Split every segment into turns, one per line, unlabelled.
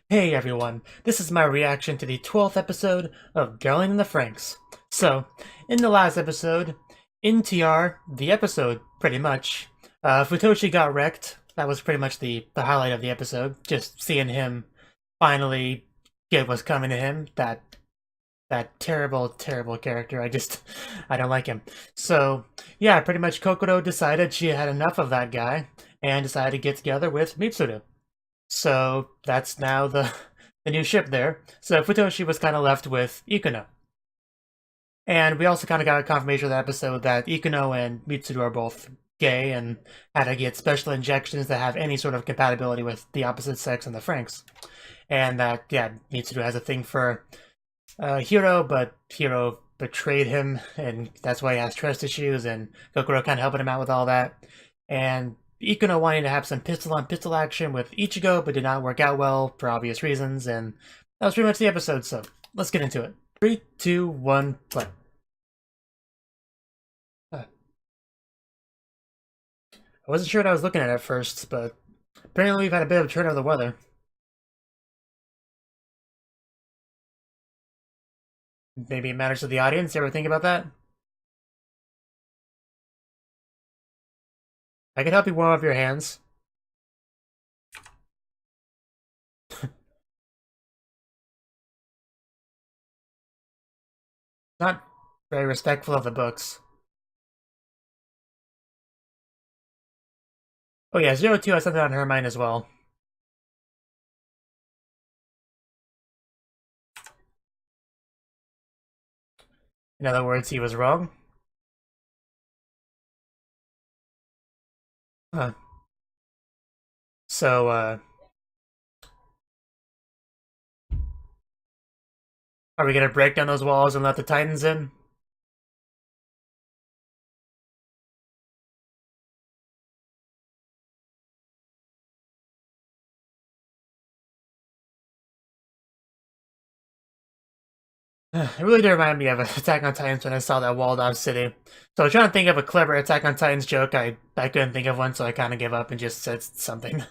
Hey everyone, this is my reaction to the 12th episode of Darling in the Franxx. So, in the last episode, in TR, the episode, pretty much, Futoshi got wrecked. That was pretty much the highlight of the episode. Just seeing him finally get what's coming to him. That terrible, terrible character. I don't like him. So, yeah, pretty much Kokoro decided she had enough of that guy and decided to get together with Mitsuru. So that's now the new ship there. So Futoshi was kind of left with Ikuno. And we also kind of got a confirmation of the episode that Ikuno and Mitsuru are both gay and had to get special injections that have any sort of compatibility with the opposite sex in the Franxx. And that, yeah, Mitsuru has a thing for Hiro, but Hiro betrayed him, and that's why he has trust issues, and Kokoro kind of helping him out with all that. And Ikuno wanting to have some pistol-on-pistol action with Ichigo, but did not work out well for obvious reasons, and that was pretty much the episode, so let's get into it. 3, 2, 1, play. I wasn't sure what I was looking at first, but apparently we've had a bit of a turn of the weather. Maybe it matters to the audience. You ever think about that? I could help you warm up your hands. Not very respectful of the books. Oh yeah, 02 has something on her mind as well. In other words, he was wrong. Huh. So, are we gonna break down those walls and let the Titans in? It really did remind me of Attack on Titans when I saw that walled off city. So I was trying to think of a clever Attack on Titans joke. I couldn't think of one, so I kind of gave up and just said something.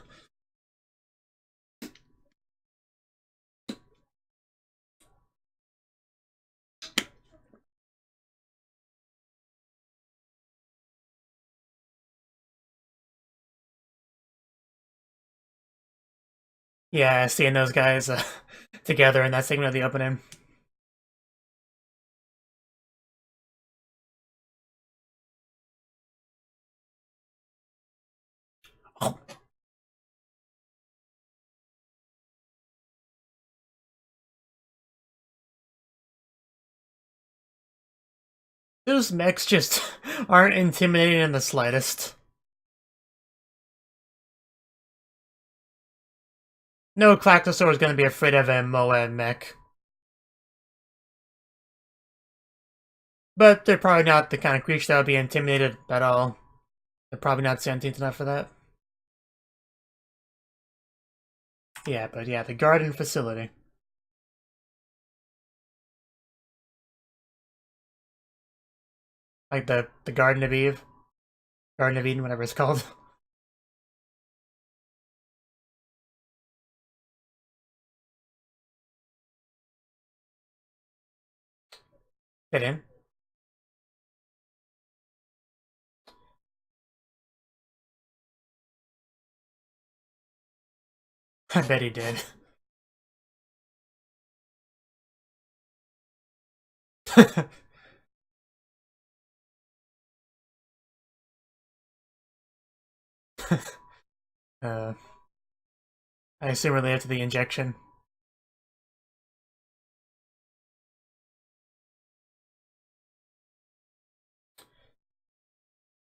Yeah, seeing those guys together in that segment of the opening. Oh. Those mechs just aren't intimidating in the slightest. No Clactosaur is going to be afraid of a Moab mech. But they're probably not the kind of creature that would be intimidated at all. They're probably not sentient enough for that. Yeah, but yeah, the garden facility. Like the Garden of Eve. Garden of Eden, whatever it's called. Get in. I bet he did. uh, I assume related to the injection.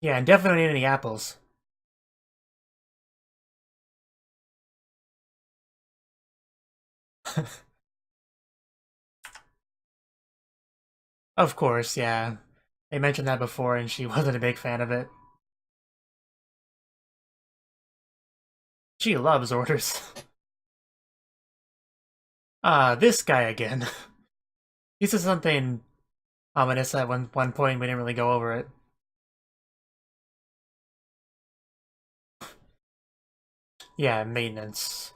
Yeah, and definitely don't need any apples. Of course, yeah. They mentioned that before and she wasn't a big fan of it. She loves orders. Ah, this guy again. He said something ominous at one point, we didn't really go over it. Yeah, maintenance.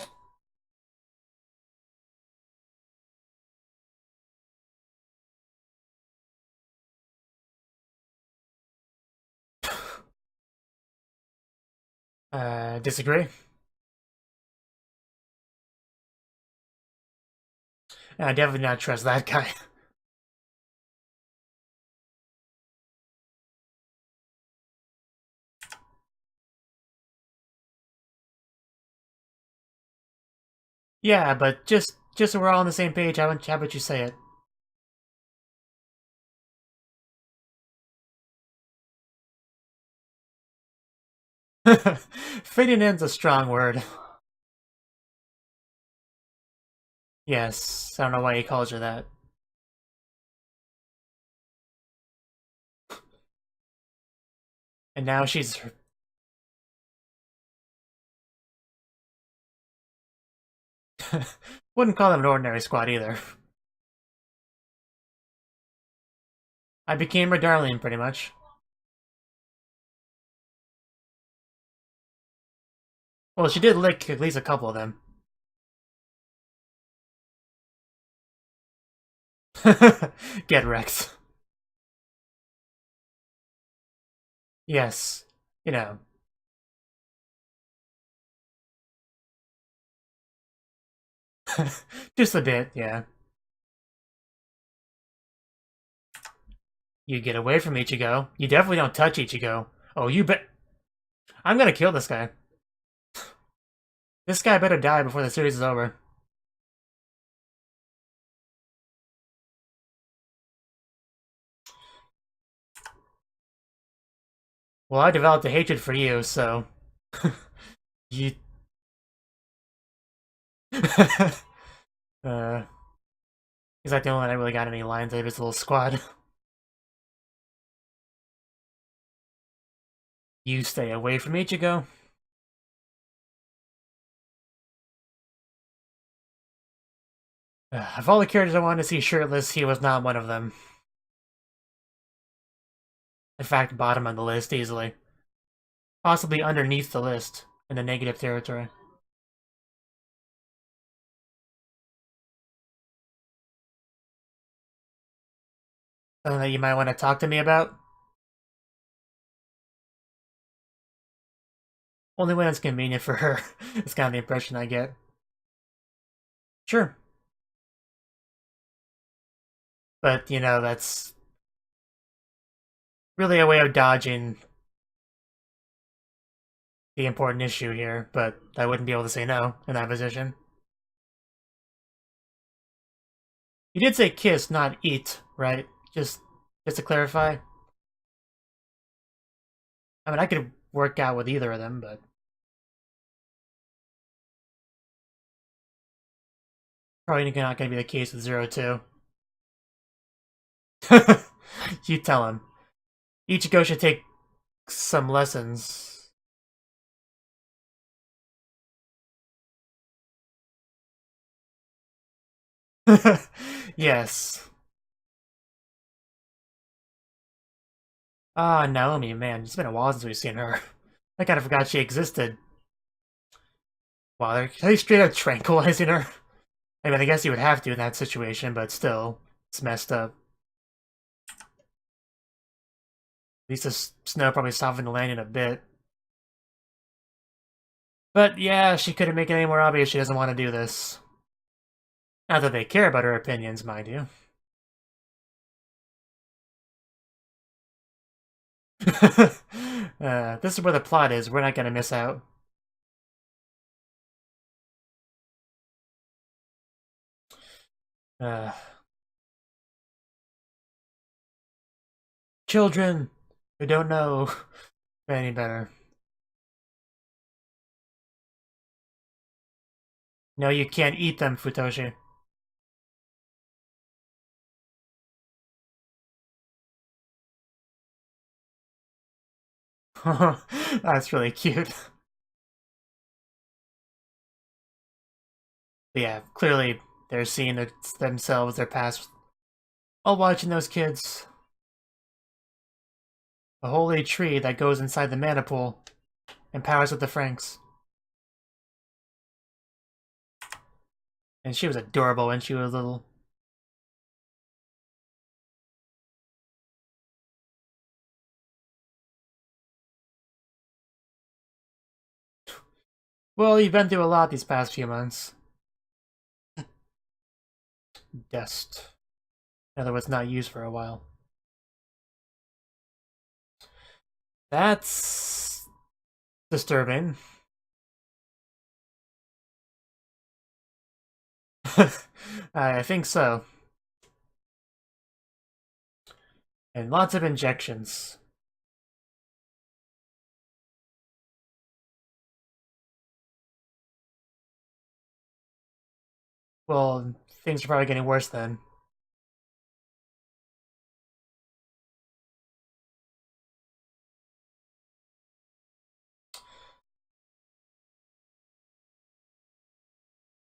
Disagree. I definitely not trust that guy. Yeah, but just so we're all on the same page, how about you say it? Fitting in's a strong word. Yes, I don't know why he calls her that. And now she's... Wouldn't call them an ordinary squad either. I became her darling, pretty much. Well, she did lick at least a couple of them. Get Rex. Yes. You know. Just a bit, yeah. You get away from Ichigo. You definitely don't touch Ichigo. Oh, you bet. I'm gonna kill this guy. This guy better die before the series is over. Well, I developed a hatred for you, so... you... he's like the only one that really got any lines out of his little squad. You stay away from Ichigo. Of all the characters I wanted to see shirtless, he was not one of them. In fact, bottom on the list easily. Possibly underneath the list, in the negative territory. Something that you might want to talk to me about? Only when it's convenient for her. It's kind of the impression I get. Sure. But, you know, that's really a way of dodging the important issue here, but I wouldn't be able to say no in that position. You did say kiss, not eat, right? Just to clarify. I mean, I could work out with either of them, but probably not going to be the case with Zero Two. You tell him. Ichigo should take some lessons. Yes. Ah, Naomi, man, it's been a while since we've seen her. I kind of forgot she existed. Wow, are they straight up tranquilizing her? I mean, I guess you would have to in that situation, but still, it's messed up. At least the snow probably softened the landing a bit. But yeah, she couldn't make it any more obvious she doesn't want to do this. Not that they care about her opinions, mind you. This is where the plot is. We're not gonna miss out. Uh, Children who don't know any better. No, you can't eat them, Futoshi. That's really cute. But yeah, clearly they're seeing themselves, their past, while watching those kids. A holy tree that goes inside the mana pool and powers with the FranXX. And she was adorable when she was little. Well, you've been through a lot these past few months. Dust. In other words, not used for a while. That's disturbing. I think so. And lots of injections. Well, things are probably getting worse then.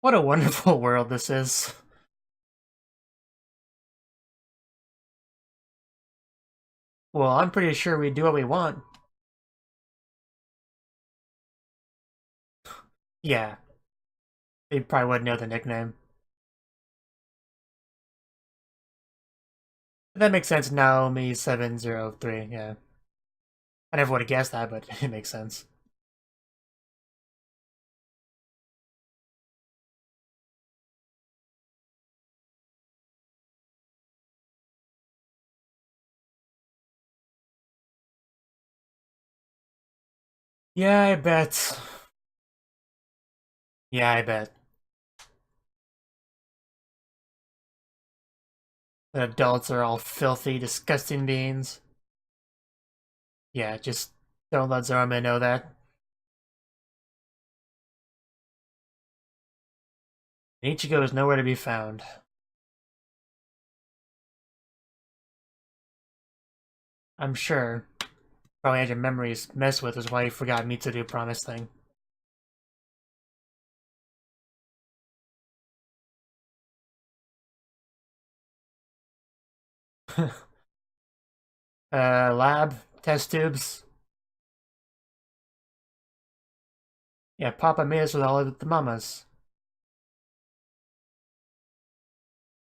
What a wonderful world this is. Well, I'm pretty sure we do what we want. Yeah, they probably would know the nickname. That makes sense. Naomi703, yeah. I never would have guessed that, but it makes sense. Yeah, I bet. Yeah, I bet. The adults are all filthy, disgusting beings. Yeah, just don't let Zorman know that. Ichigo is nowhere to be found. I'm sure. Probably had your memories messed with is why you forgot me to do promise thing. Lab, test tubes. Yeah, Papa made us with all of the mamas.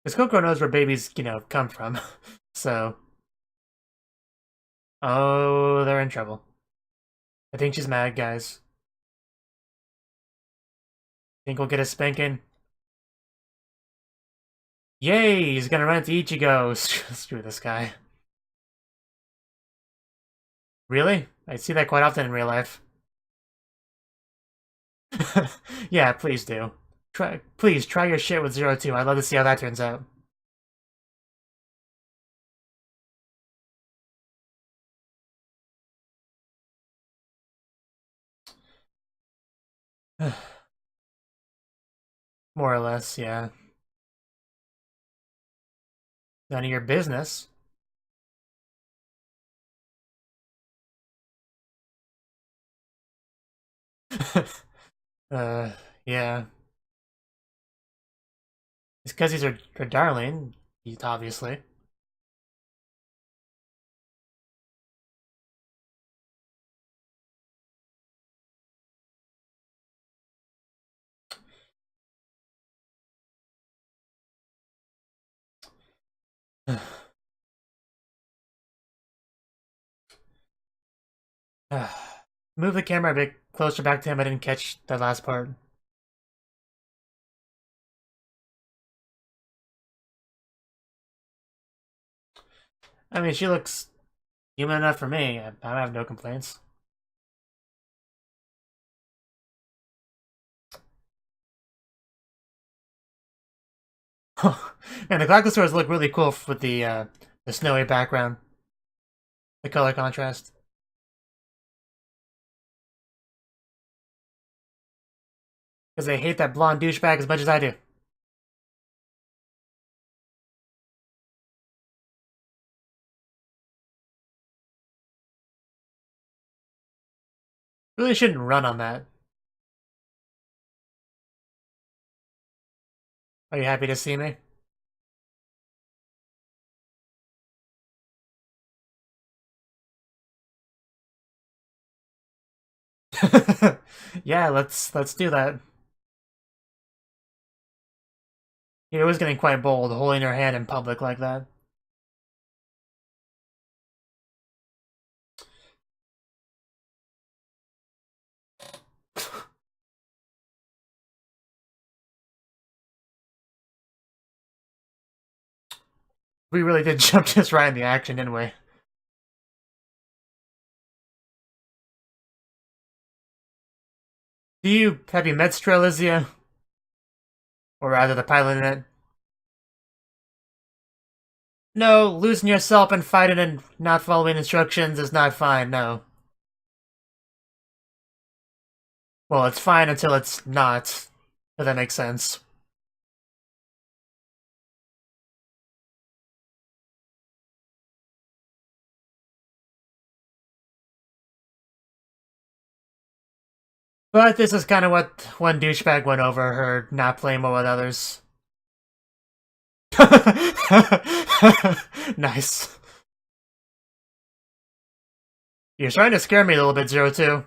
Because Kokoro knows where babies, come from. So, oh, they're in trouble. I think she's mad, guys. Think we'll get a spanking? Yay, he's gonna run into Ichigo. Screw this guy. Really? I see that quite often in real life. Yeah, please do. Please, try your shit with Zero 2. I'd love to see how that turns out. More or less, yeah. None of your business. uh, yeah. It's because he's her darling, obviously. Move the camera a bit closer back to him. I didn't catch that last part. I mean, she looks human enough for me. I have no complaints. Man, the Glagosaurs look really cool with the snowy background, the color contrast. Because they hate that blonde douchebag as much as I do. Really shouldn't run on that. Are you happy to see me? Yeah, let's do that. It was getting quite bold, holding her hand in public like that. We really did jump just right in the action, didn't we? Have you met Strelizia? Or rather, the pilot in it? No, losing yourself and fighting and not following instructions is not fine, no. Well, it's fine until it's not, if that makes sense. But this is kind of what one douchebag went over her not playing well with others. Nice. You're trying to scare me a little bit, Zero Two.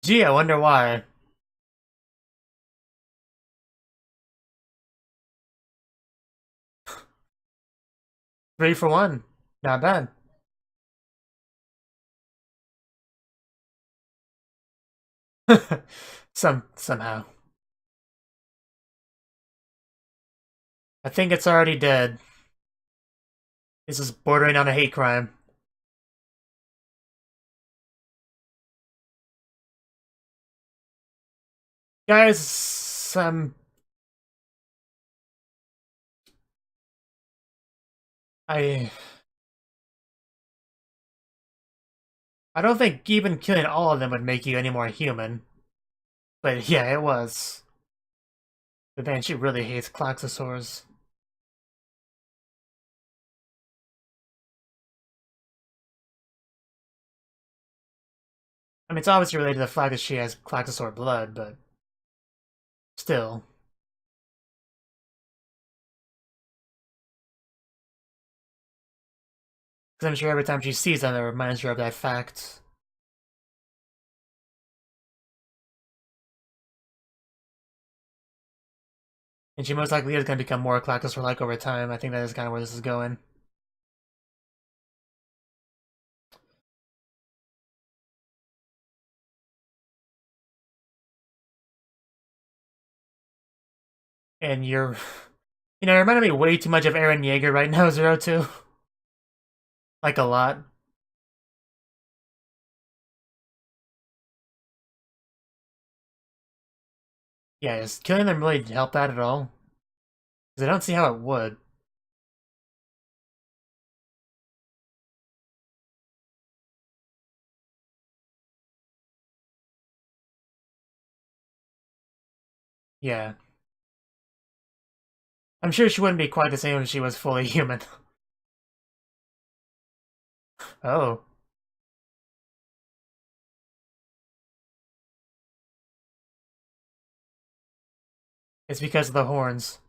Gee, I wonder why. Three for one. Not bad. Somehow. I think it's already dead. This is bordering on a hate crime. Guys, I don't think even killing all of them would make you any more human. But yeah, it was. But man, she really hates Klaxosaurs. I mean, it's obviously related to the fact that she has Klaxosaur blood, but still. Because I'm sure every time she sees them, it reminds her of that fact. And she most likely is going to become more Klaxosaur-like over time. I think that is kind of where this is going. And you're... You know, you're reminding me way too much of Eren Yeager right now, Zero Two. Like, a lot. Yeah, is killing them really help that at all? Because I don't see how it would. Yeah. I'm sure she wouldn't be quite the same if she was fully human. Oh. It's because of the horns.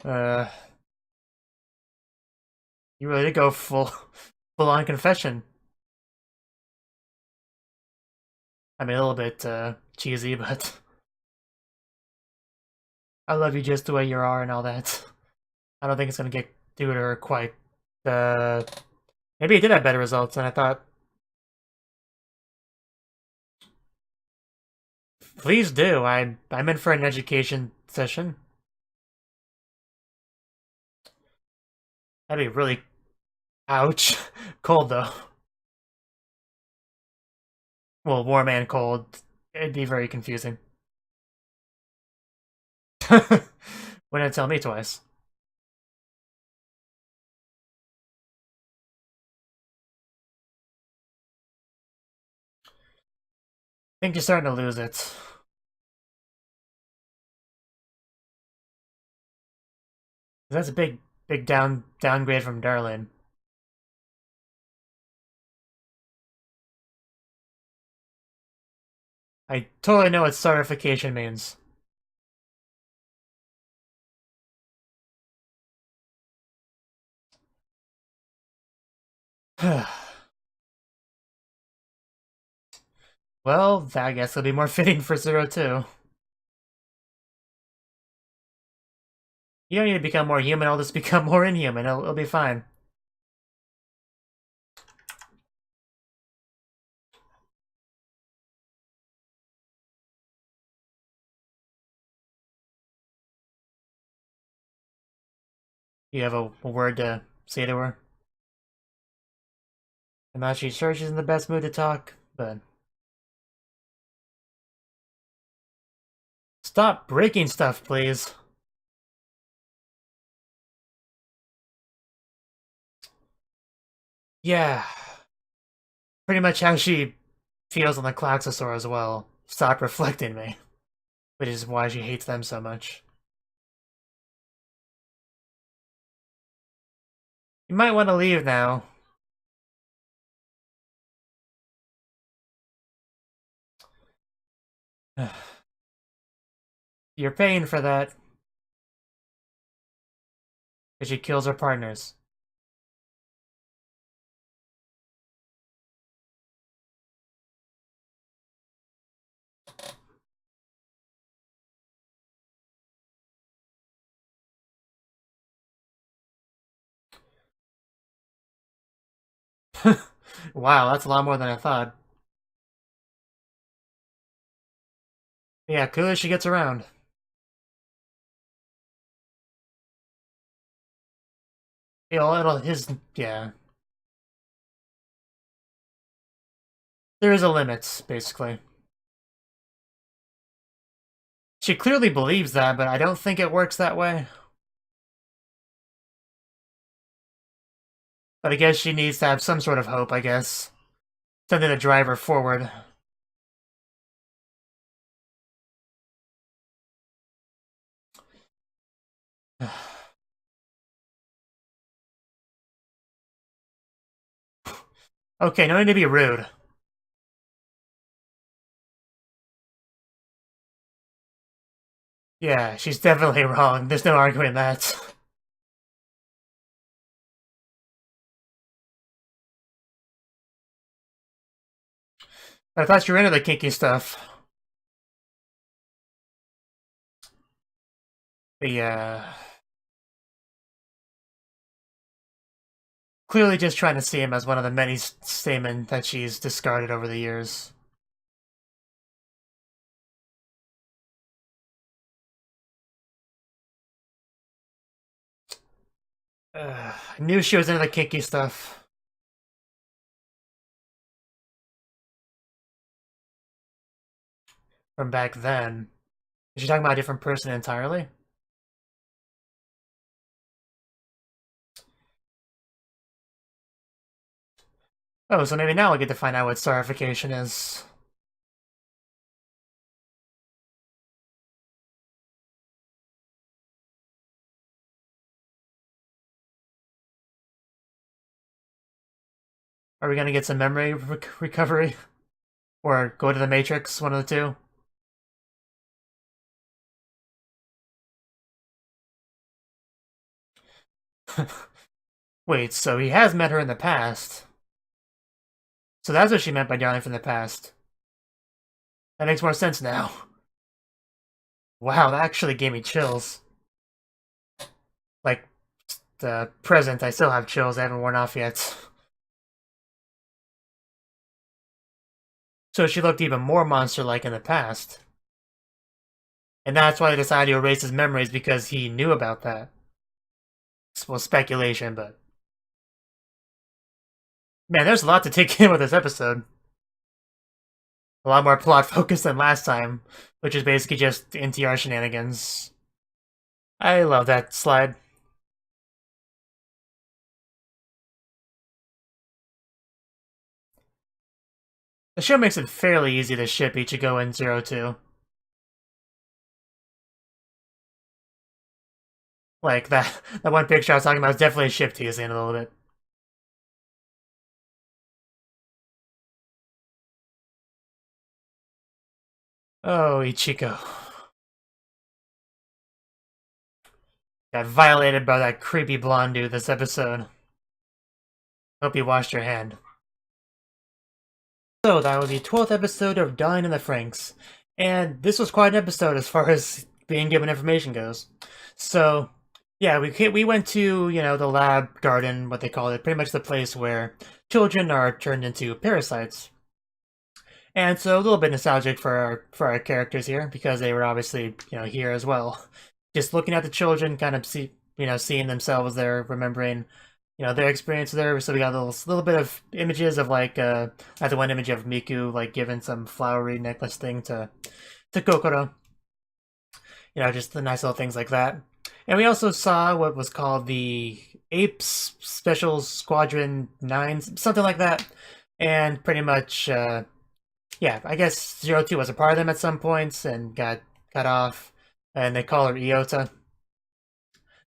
uh, you really did go full on confession. I mean, a little bit cheesy, but I love you just the way you are and all that. I don't think it's gonna get do to her quite. Maybe it did have better results than I thought. Please do. I'm in for an education session. That'd be really ouch. Cold though. Well, warm and cold. It'd be very confusing. Wouldn't tell me twice. I think you're starting to lose it. That's a big downgrade from Darlin. I totally know what starification means. Well, I guess it'll be more fitting for Zero too. You don't need to become more human, I'll just become more inhuman. It'll be fine. You have a word to say to her? I'm not sure she's in the best mood to talk, but... Stop breaking stuff, please. Yeah. Pretty much how she feels on the Klaxosaur as well. Stop reflecting me. Which is why she hates them so much. You might want to leave now. You're paying for that. Because she kills her partners. Wow, that's a lot more than I thought. Yeah, clearly she gets around. Yeah. There is a limit, basically. She clearly believes that, but I don't think it works that way. But I guess she needs to have some sort of hope, I guess. Something to drive her forward. Okay, no need to be rude. Yeah, she's definitely wrong. There's no arguing that. I thought you were into the kinky stuff. But yeah. Clearly just trying to see him as one of the many stamen that she's discarded over the years. I knew she was into the kinky stuff. From back then. Is she talking about a different person entirely? Oh, so maybe now we'll get to find out what starification is. Are we gonna get some memory recovery? Or go to the Matrix, one of the two? Wait, so he has met her in the past. So that's what she meant by darling from the past. That makes more sense now. Wow, that actually gave me chills. Like, the present, I still have chills, I haven't worn off yet. So she looked even more monster-like in the past. And that's why he decided to erase his memories, because he knew about that. Well, speculation, but... Man, there's a lot to take in with this episode. A lot more plot focus than last time, which is basically just NTR shenanigans. I love that slide. The show makes it fairly easy to ship Ichigo and 02. Like, that one picture I was talking about is definitely ship teasing a little bit. Oh, Ichigo. Got violated by that creepy blonde dude this episode. Hope you washed your hand. So, that was the 12th episode of Dying in the FranXX. And this was quite an episode as far as being given information goes. So, yeah, we went to, the lab garden, what they call it, pretty much the place where children are turned into parasites. And so a little bit nostalgic for our characters here, because they were obviously, here as well. Just looking at the children, kind of seeing themselves there, remembering, their experience there. So we got a little bit of images of like the one image of Miku like giving some flowery necklace thing to Kokoro. Just the nice little things like that. And we also saw what was called the Apes Special Squadron 9, something like that. And pretty much, yeah, I guess 02 was a part of them at some points and got cut off. And they call her Iota.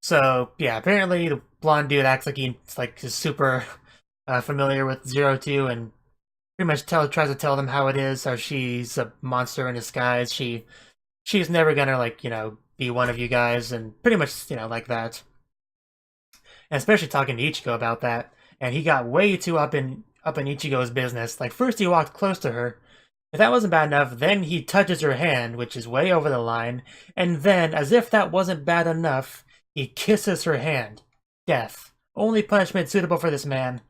So, yeah, apparently the blonde dude acts like he's super familiar with 02 and pretty much tries to tell them how it is, how she's a monster in disguise. She's never gonna, like, be one of you guys, and pretty much, like that. And especially talking to Ichigo about that, and he got way too up in Ichigo's business. Like, first he walked close to her. If that wasn't bad enough, then he touches her hand, which is way over the line, and then, as if that wasn't bad enough, he kisses her hand. Death. Only punishment suitable for this man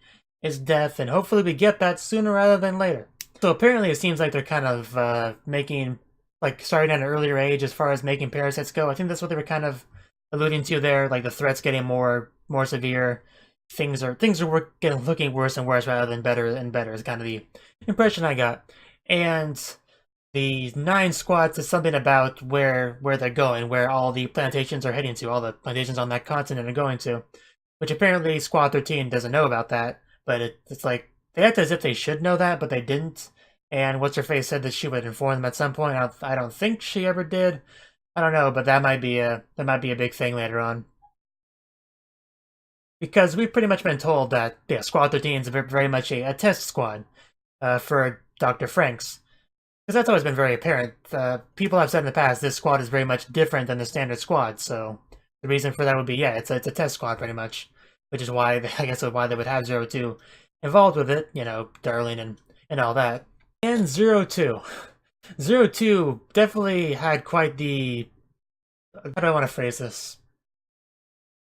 is death, and hopefully we get that sooner rather than later. So apparently it seems like they're kind of making, like, starting at an earlier age as far as making parasites go. I think that's what they were kind of alluding to there, like the threats getting more severe. Things are looking worse and worse rather than better and better is kind of the impression I got. And the 9 squads is something about where they're going, where all the plantations are heading to, all the plantations on that continent are going to, which apparently Squad 13 doesn't know about that, but it's like, they act as if they should know that, but they didn't, and What's-Her-Face said that she would inform them at some point. I don't think she ever did. I don't know, but that might be a big thing later on. Because we've pretty much been told that, yeah, Squad 13 is very much a test squad for Dr. FranXX. Because that's always been very apparent. People have said in the past this squad is very much different than the standard squad, so the reason for that would be, yeah, it's a test squad pretty much. Which is why, I guess, why they would have 02 involved with it, Darling and all that. And 02. 02 definitely had quite the... How do I want to phrase this?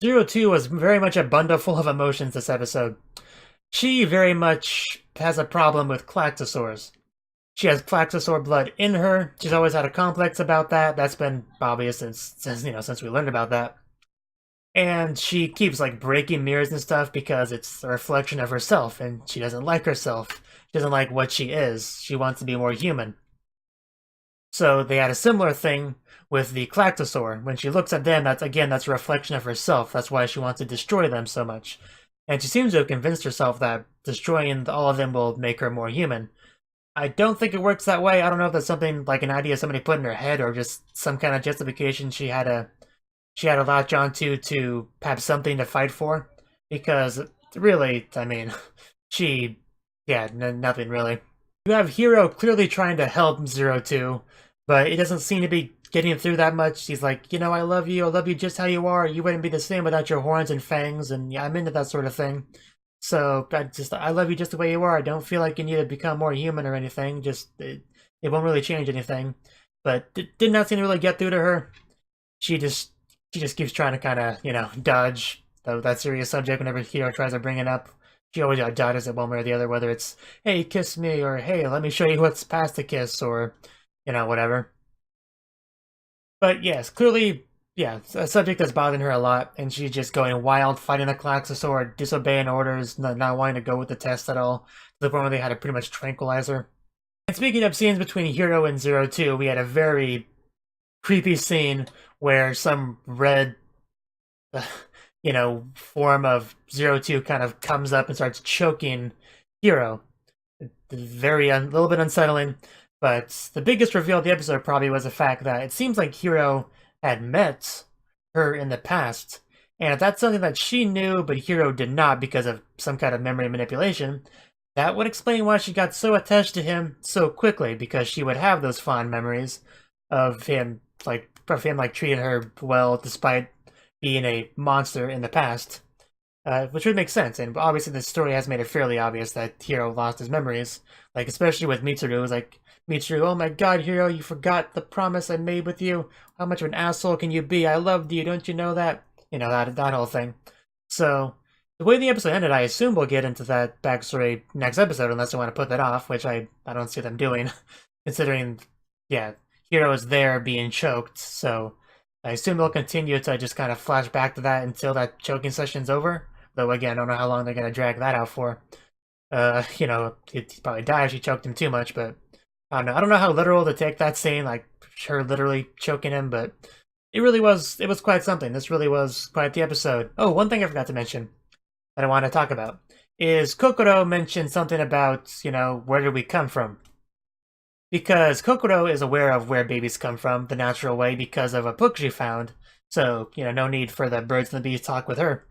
02 was very much a bundle full of emotions this episode. She very much has a problem with Clactosaurs. She has Clactosaur blood in her. She's always had a complex about that. That's been obvious since we learned about that. And she keeps, like, breaking mirrors and stuff because it's a reflection of herself, and she doesn't like herself. She doesn't like what she is. She wants to be more human. So they had a similar thing with the Clactosaur. When she looks at them, that's a reflection of herself. That's why she wants to destroy them so much. And she seems to have convinced herself that destroying all of them will make her more human. I don't think it works that way. I don't know if that's something like an idea somebody put in her head or just some kind of justification she had to latch onto to have something to fight for. Because really, I mean, nothing really. You have Hiro clearly trying to help 02, but it doesn't seem to be getting through that much. She's like, I love you just how you are. You wouldn't be the same without your horns and fangs, and yeah, I'm into that sort of thing. So I love you just the way you are. I don't feel like you need to become more human or anything. Just it won't really change anything. But it did not seem to really get through to her. She just keeps trying to kind of dodge that serious subject whenever Hiro tries to bring it up. She always dodges it one way or the other, whether it's hey kiss me or hey let me show you what's past the kiss or whatever. But yes, clearly. Yeah, it's a subject that's bothering her a lot, and she's just going wild, fighting the Claxosaur, disobeying orders, not wanting to go with the test at all, to the point where they had to pretty much tranquilize her. And speaking of scenes between Hiro and 02, we had a very creepy scene where some red, form of 02 kind of comes up and starts choking Hiro. A little bit unsettling, but the biggest reveal of the episode probably was the fact that it seems like Hiro had met her in the past, and if that's something that she knew but Hiro did not because of some kind of memory manipulation, that would explain why she got so attached to him so quickly, because she would have those fond memories of him treating her well despite being a monster in the past, which would make sense. And obviously this story has made it fairly obvious that Hiro lost his memories, like especially with Mitsuru. It was like, Mitsuru, oh my god, Hiro, you forgot the promise I made with you. How much of an asshole can you be? I loved you, don't you know that? That whole thing. So, the way the episode ended, I assume we'll get into that backstory next episode, unless they want to put that off, which I don't see them doing, considering, yeah, Hiro is there being choked, so I assume they'll continue to just kind of flash back to that until that choking session's over. Though again, I don't know how long they're gonna drag that out for. You know, he'd probably die if she choked him too much, but I don't know. I don't know how literal to take that scene, like her literally choking him, but it was quite something. This really was quite the episode. Oh, one thing I forgot to mention that I want to talk about is Kokoro mentioned something about, you know, where did we come from? Because Kokoro is aware of where babies come from the natural way because of a book she found, so, you know, no need for the birds and the bees talk with her.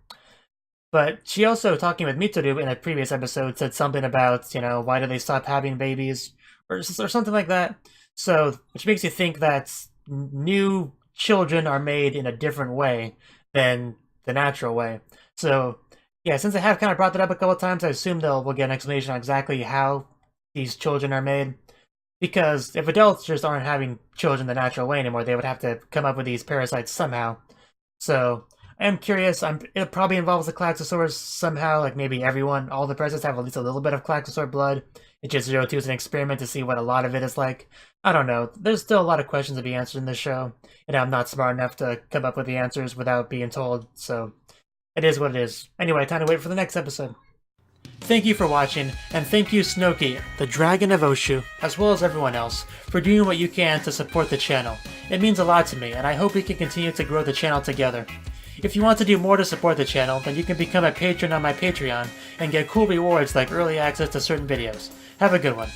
But she also, talking with Mitsuru in a previous episode, said something about, you know, why do they stop having babies, or something like that. So, which makes you think that new children are made in a different way than the natural way. So, yeah, since I have kind of brought that up a couple of times, I assume we'll get an explanation on exactly how these children are made. Because if adults just aren't having children the natural way anymore, they would have to come up with these parasites somehow. So, I am curious. It probably involves the Klaxosaurs somehow, like maybe all the parasites have at least a little bit of Klaxosaur blood. It's just 02 is an experiment to see what a lot of it is like. I don't know. There's still a lot of questions to be answered in this show, and I'm not smart enough to come up with the answers without being told, so it is what it is. Anyway, time to wait for the next episode. Thank you for watching, and thank you Cnouki, the Dragon of Oshu, as well as everyone else, for doing what you can to support the channel. It means a lot to me, and I hope we can continue to grow the channel together. If you want to do more to support the channel, then you can become a patron on my Patreon and get cool rewards like early access to certain videos. Have a good one.